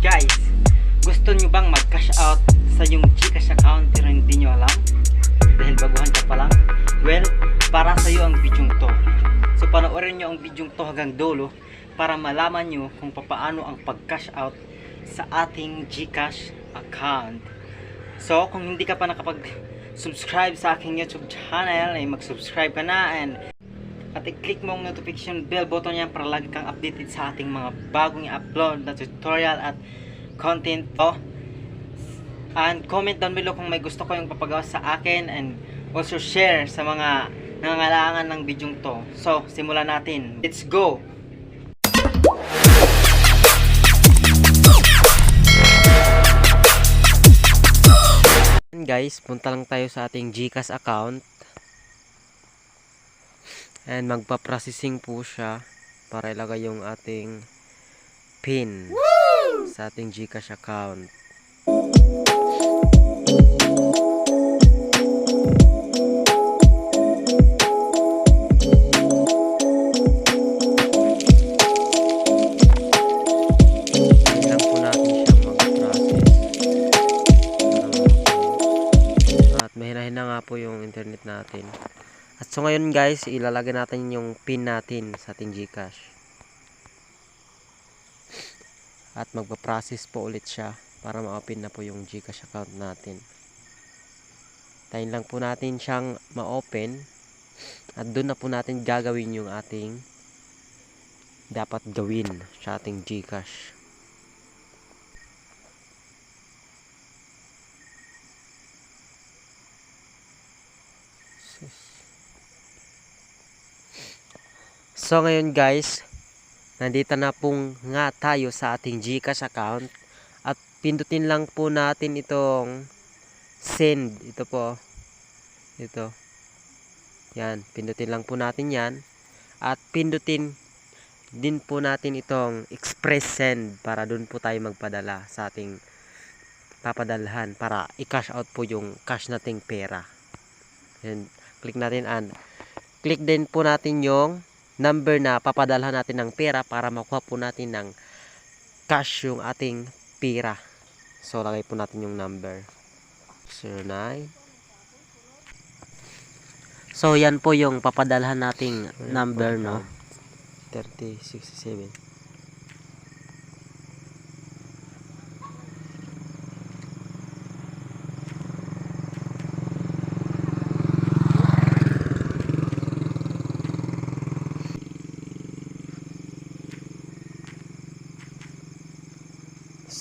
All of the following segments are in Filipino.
Guys, gusto nyo bang mag-cash out sa yung GCash account pero hindi nyo alam? Dahil baguhan ka pa lang? Well, para sa iyo ang video to. So panoorin nyo ang video to hanggang dulo para malaman nyo kung paano ang pag-cash out sa ating GCash account. So kung hindi ka pa nakapag-subscribe sa aking YouTube channel, ay mag-subscribe ka na at i-click mo ang notification bell button yan para lagi kang updated sa ating mga bagong i-upload na tutorial at content. And comment down below kung may gusto ko yung papagawa sa akin, and also share sa mga nangangailangan ng video to. So, simulan natin. Let's go! Guys, punta lang tayo sa ating GCash account. And magpa-processing po siya para ilagay yung ating PIN sa ating GCash account. Kailangan po natin siyang mag-process. At mahina-hina nga po yung internet natin. At so ngayon guys, ilalagay natin yung PIN natin sa ating GCash. At magpa-process po ulit siya para ma-open na po yung GCash account natin. Tayin lang po natin siyang ma-open at doon na po natin gagawin yung ating dapat gawin sa ating GCash. So ngayon guys, nandito na pong nga tayo sa ating GCash account at pindutin lang po natin itong send. Ito po, ito yan, pindutin lang po natin yan at pindutin din po natin itong express send para dun po tayo magpadala sa ating papadalhan para i-cash out po yung cash nating pera. And click natin and click din po natin yung number na papadalhan natin ng pera para makuha po natin ng cash yung ating pera. So lagay po natin yung number 09. So yan po yung papadalhan nating number, no? 3067.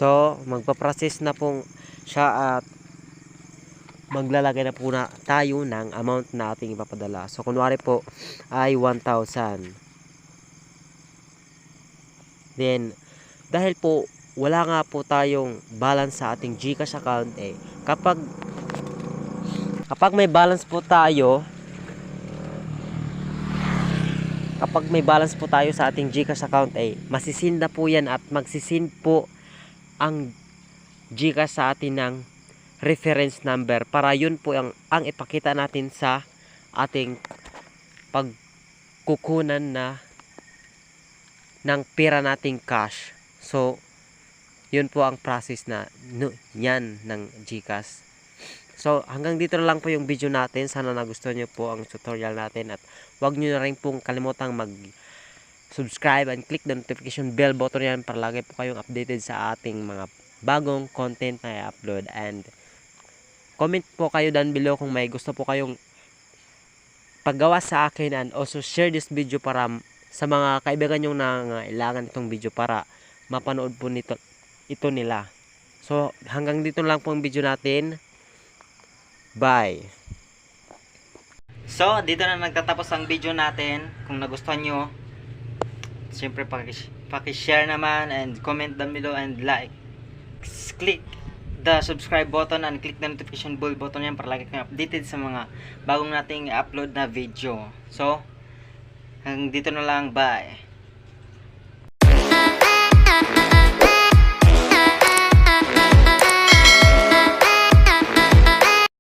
So, magpa-process na po siya at maglalagay na po na tayo ng amount na ating ipapadala. So, kunwari po ay 1,000. Then, dahil po wala nga po tayong balance sa ating GCash account, kapag may balance po tayo, sa ating GCash account, masisinda po yan at magsisind po ang GCash sa atin ng reference number para yun po ang ipakita natin sa ating pagkukunan ng pera nating cash. So yun po ang process yan ng GCash. So hanggang dito na lang po yung video natin. Sana nagustuhan nyo po ang tutorial natin at huwag nyo na rin pong kalimutang subscribe and click the notification bell button yan para lagi po kayong updated sa ating mga bagong content na i-upload. And comment po kayo down below kung may gusto po kayong paggawa sa akin, and also share this video para sa mga kaibigan yung nangailangan itong video para mapanood po ito nila. So hanggang dito lang po ang video natin. Bye! So dito na nagtatapos ang video natin. Kung nagustuhan nyo, siyempre paki-share naman and comment down below and like. Click the subscribe button and click the notification bell button yan para lagi kang updated sa mga bagong nating upload na video. So hanggang dito na lang. Bye!